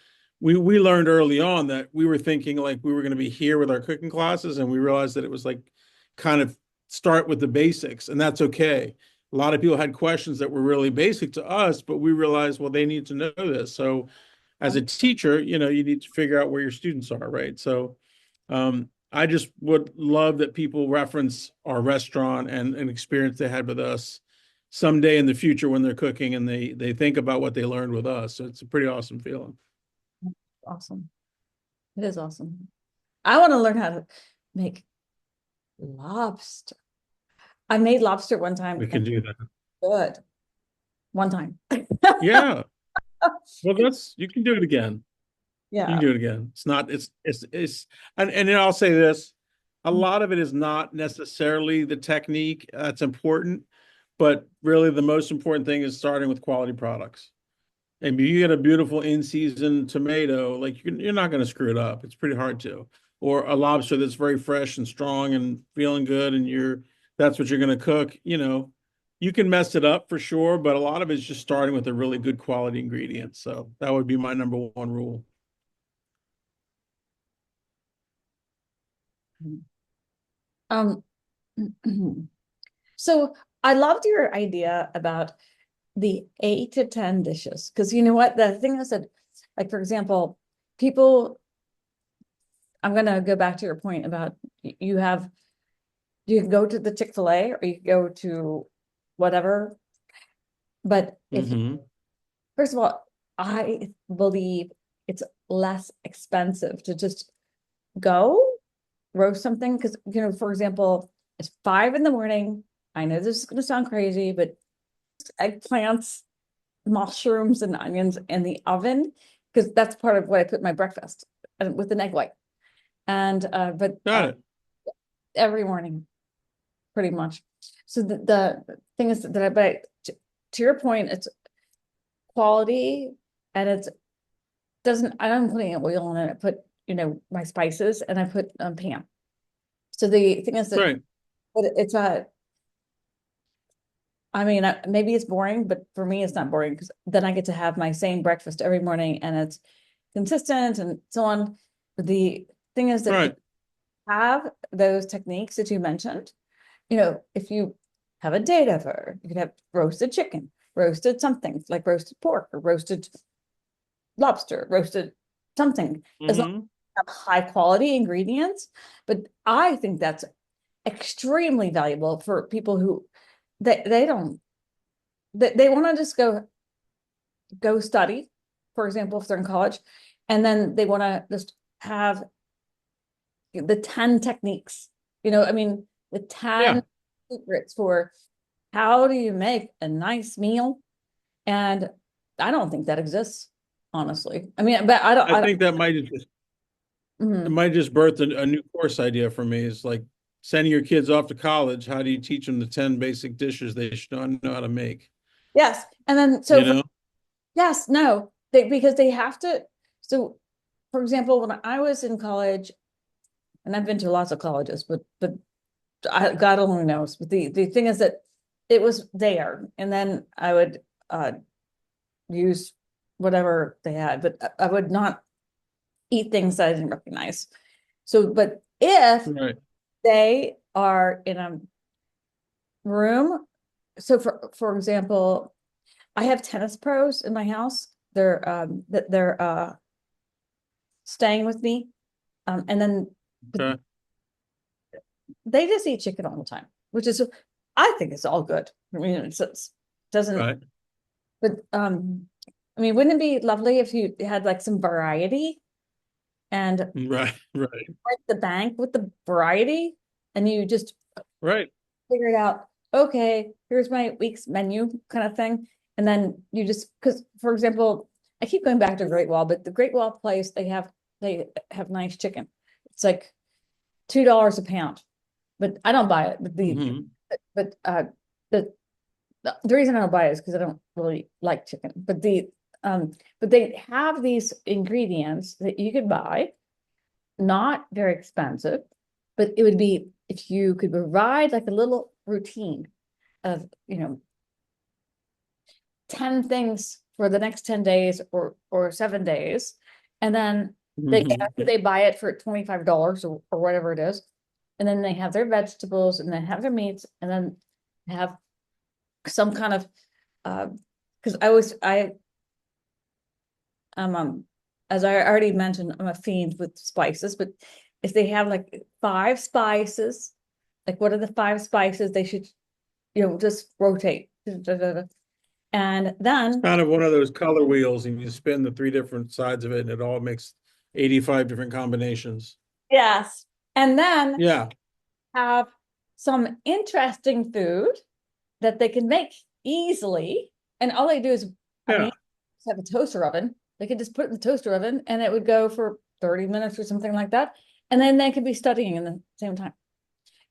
we learned early on that we were thinking like we were going to be here with our cooking classes, and we realized that it was like kind of start with the basics, and that's okay. A lot of people had questions that were really basic to us, but we realized, well, they need to know this. So as a teacher, you need to figure out where your students are, right? So I just would love that people reference our restaurant and an experience they had with us someday in the future when they're cooking and they think about what they learned with us. So it's a pretty awesome feeling. Awesome. It is awesome. I want to learn how to make lobster. I made lobster one time We can do that. good. One time. Yeah. Well, you can do it again. You Yeah. can do it again. It's not, and then I'll say this, a lot of it is not necessarily the technique that's important, but really the most important thing is starting with quality products. And if you get a beautiful in-season tomato, like you're not going to screw it up. It's pretty hard to. Or a lobster that's very fresh and strong and feeling good, and that's what you're going to cook. You can mess it up for sure, but a lot of it's just starting with a really good quality ingredient. So that would be my number one rule. Um, so I loved your idea about the 8 to 10 dishes. Because you know what? The thing I said, like, for example, people, I'm going to go back to your point about you can go to the Chick-fil-A or you can go to whatever. But if, Mm-hmm. first of all, I believe it's less expensive to just go roast something. Because, for example, it's 5 in the morning. I know this is going to sound crazy, but eggplants, mushrooms, and onions in the oven, because that's part of what I put in my breakfast with an egg white. And but Got it. every morning, pretty much. So the thing is that but to your point, it's quality, and it's doesn't, I don't put any oil in it. I put, my spices, and I put Pam. So the thing is that Right. it's I mean, maybe it's boring, but for me, it's not boring, because then I get to have my same breakfast every morning, and it's consistent and so on. But the thing is that if Right. you have those techniques that you mentioned, if you have a day over, you could have roasted chicken, roasted something like roasted pork or roasted lobster, roasted something, as long as Mm-hmm. you have high quality ingredients. But I think that's extremely valuable for people who they don't they want to just go study, for example, if they're in college, and then they want to just have the 10 techniques, I mean, the 10 Yeah. secrets for how do you make a nice meal. And I don't think that exists, honestly. I mean, but I I don't. think that it Mhm. might just birth a new course idea for me. Is like sending your kids off to college. How do you teach them the 10 basic dishes they should know how to make? Yes. And then, You so know? yes, no, because they have to. So, for example, when I was in college, and I've been to lots of colleges, but God only knows. But the thing is that it was there, and then I would uh, use whatever they had, but I would not eat things that I didn't recognize. So, but if Right. they are in a room, so for example, I have tennis pros in my house. They're staying with me, and then Okay. they just eat chicken all the time, which is, I think, it's all good. I mean, it's doesn't, Right. but I mean, wouldn't it be lovely if you had like some variety, and Right. Right. break the bank with the variety, and you just Right. figure it out. Okay, here's my week's menu, kind of thing. And then you just, because, for example, I keep going back to Great Wall, but the Great Wall place, they have nice chicken. It's like $2 a pound, but I don't buy it. But Mm-hmm. but the the reason I don't buy it is because I don't really like chicken. But they have these ingredients that you could buy, not very expensive, but it would be if you could provide like a little routine of 10 things for the next 10 days or 7 days, and then Mm-hmm. they buy it for $25 or whatever it is, and then they have their vegetables, and then have their meats, and then have some kind of because I as I already mentioned, I'm a fiend with spices, but if they have like 5 spices, like what are the 5 spices they should just rotate. And It's then, kind of one of those color wheels, and you spin the three different sides of it, and it all makes 85 different combinations. yes, and then Yeah. have some interesting food that they can make easily. And all they do is, I Yeah. mean, have a toaster oven. They could just put it in the toaster oven, and it would go for 30 minutes or something like that. And then they could be studying in the same time.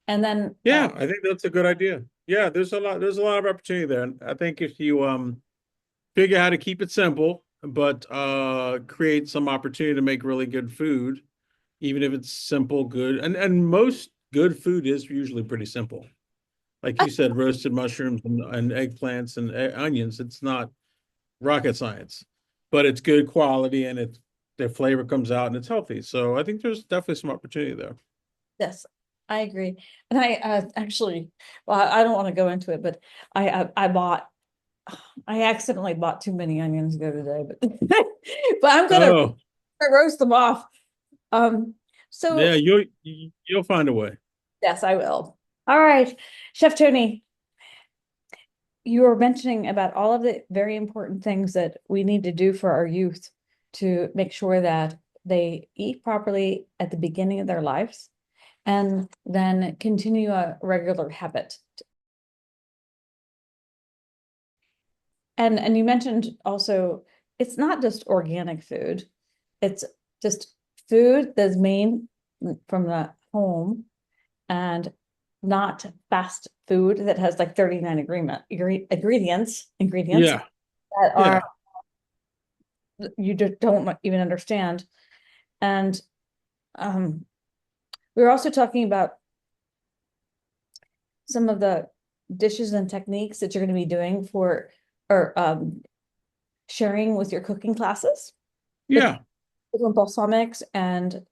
And then, Yeah. I think that's a good idea. Yeah. There's a lot of opportunity there. And I think if you figure out how to keep it simple, but create some opportunity to make really good food, even if it's simple, good. And most good food is usually pretty simple. Like you said, roasted mushrooms and eggplants and onions. It's not rocket science, but it's good quality, and the flavor comes out and it's healthy. So I think there's definitely some opportunity there. yes, I agree. And I actually, well, I don't want to go into it, but I bought, I accidentally bought too many onions the other day, but but I'm gonna Oh, roast them off. Um, yeah, so you'll find a way. yes, I will. All right, Chef Tony, you were mentioning about all of the very important things that we need to do for our youth to make sure that they eat properly at the beginning of their lives, and then continue a regular habit. And you mentioned also, it's not just organic food, it's just food that's made from the home and not fast food that has like 39 ingredients Yeah. that Yeah. are you just don't even understand. And we were also talking about some of the dishes and techniques that you're going to be doing for or sharing with your cooking classes, like Yeah. different balsamics and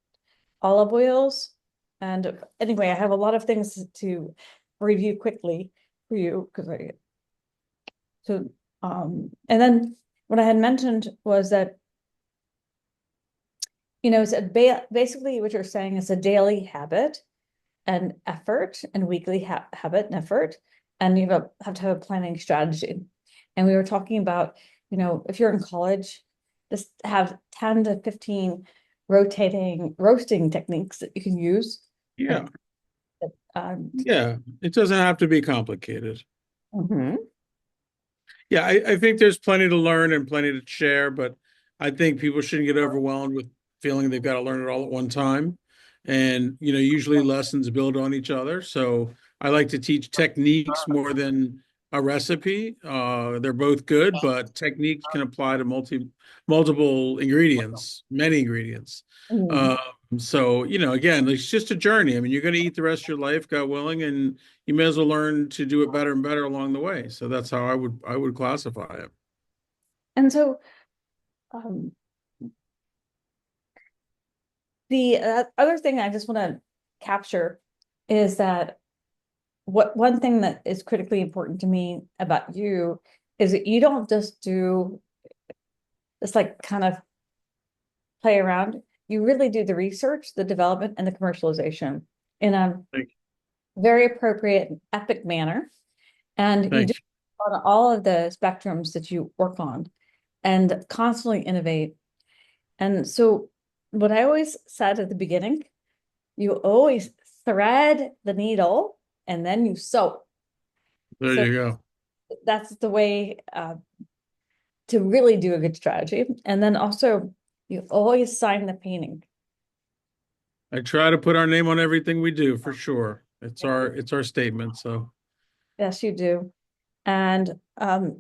olive oils. And anyway, I have a lot of things to review quickly for you because I so and then what I had mentioned was that it's basically what you're saying is a daily habit and effort and weekly habit and effort, and you have to have a planning strategy. And we were talking about, if you're in college, just have 10 to 15 roasting techniques that you can use. Yeah. Um, Yeah. It doesn't have to be complicated. mhm. Yeah, I think there's plenty to learn and plenty to share, but I think people shouldn't get overwhelmed with feeling they've got to learn it all at one time. And, usually lessons build on each other. So I like to teach techniques more than a recipe. They're both good, but techniques can apply to multiple ingredients, many ingredients. Mhm. Um, so, again, it's just a journey. I mean, you're going to eat the rest of your life, God willing, and you may as well learn to do it better and better along the way. So that's how I would classify it. And so um, the other thing I just want to capture is that one thing that is critically important to me about you is that you don't just do this like kind of play around. You really do the research, the development, and the commercialization in a Thank very appropriate and epic manner. And you do Thank you. on all of the spectrums that you work on and constantly innovate. And so what I always said at the beginning, you always thread the needle and then you sew. There So you go. that's the way to really do a good strategy. And then also, you always sign the painting. I try to put our name on everything we do for sure. It's our statement. So Yes, you do. And I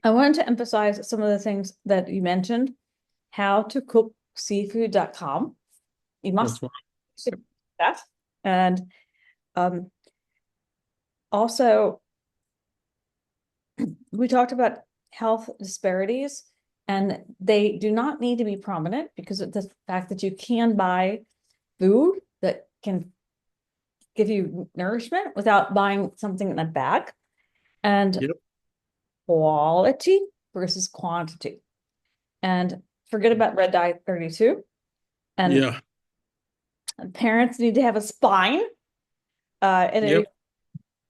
wanted to emphasize some of the things that you mentioned. How to cook seafood.com. You that's must why. do that. And um, also, we talked about health disparities, and they do not need to be prominent because of the fact that you can buy food that can give you nourishment without buying something in a bag, and Yep. quality versus quantity. And forget about red dye 32. And Yeah. parents need to have a spine and Yep.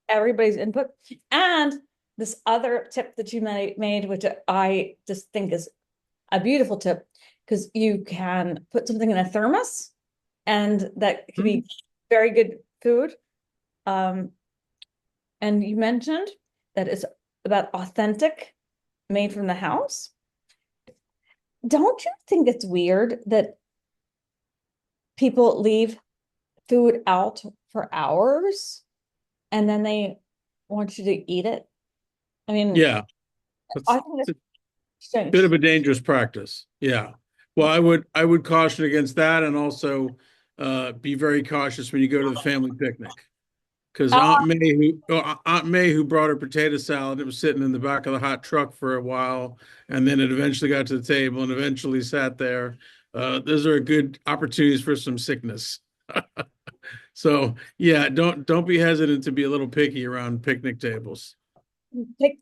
everybody's input. And this other tip that you made, which I just think is a beautiful tip, because you can put something in a thermos and that could Mhm. be very good food. Um, and you mentioned that it's about authentic, made from the house. Don't you think it's weird that people leave food out for hours and then they want you to eat it? I mean, Yeah. That's I think a that's bit strange. of a dangerous practice. Yeah. Well, I would caution against that, and also be very cautious when you go to the family picnic. Because Aunt May, who brought her potato salad, it was sitting in the back of the hot truck for a while, and then it eventually got to the table and eventually sat there. Those are good opportunities for some sickness. So yeah, don't be hesitant to be a little picky around picnic tables. Take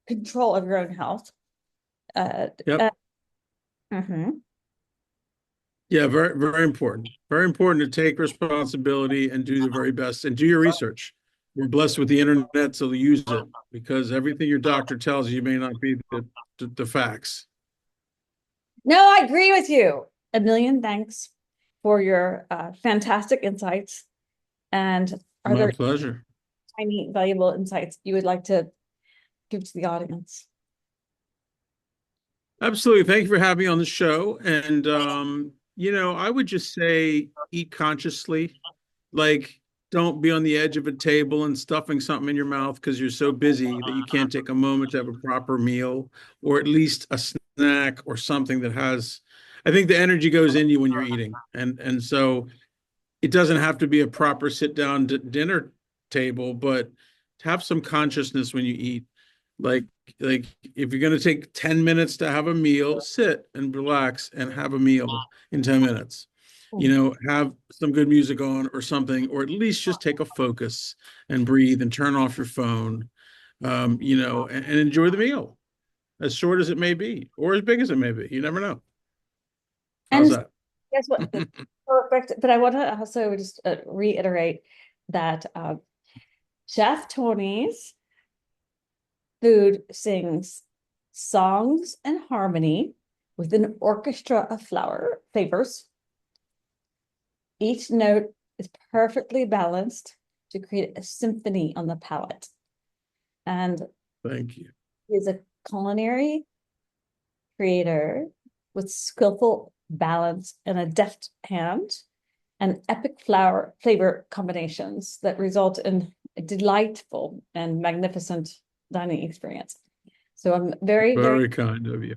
control of your own health. Uh, Yep. uh, mhm. Yeah, very, very important. Very important to take responsibility and do the very best and do your research. We're blessed with the internet, so use it because everything your doctor tells you may not be the facts. No, I agree with you. A million thanks for your fantastic insights. And are My there pleasure. any valuable insights you would like to give to the audience? Absolutely. Thank you for having me on the show. And I would just say eat consciously. Like, don't be on the edge of a table and stuffing something in your mouth because you're so busy that you can't take a moment to have a proper meal, or at least a snack or something that has. I think the energy goes in you when you're eating, and so it doesn't have to be a proper sit down dinner table, but have some consciousness when you eat. Like like if you're going to take 10 minutes to have a meal, sit and relax and have a meal in 10 minutes. Have some good music on or something, or at least just take a focus and breathe and turn off your phone, and enjoy the meal, as short as it may be or as big as it may be. You never know. How's And that? guess what? That's perfect. But I want to also just reiterate that Chef Tony's food sings songs in harmony with an orchestra of flavors. Each note is perfectly balanced to create a symphony on the palate. And Thank you. he is a culinary creator with skillful balance and a deft hand and epic flavor combinations that result in a delightful and magnificent dining experience. So I'm very, very, Very kind of you.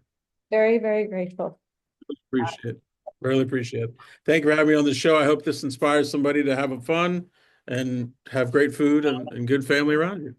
very, very grateful. Appreciate it. Really appreciate it. Thank you for having me on the show. I hope this inspires somebody to have a fun and have great food and good family around you.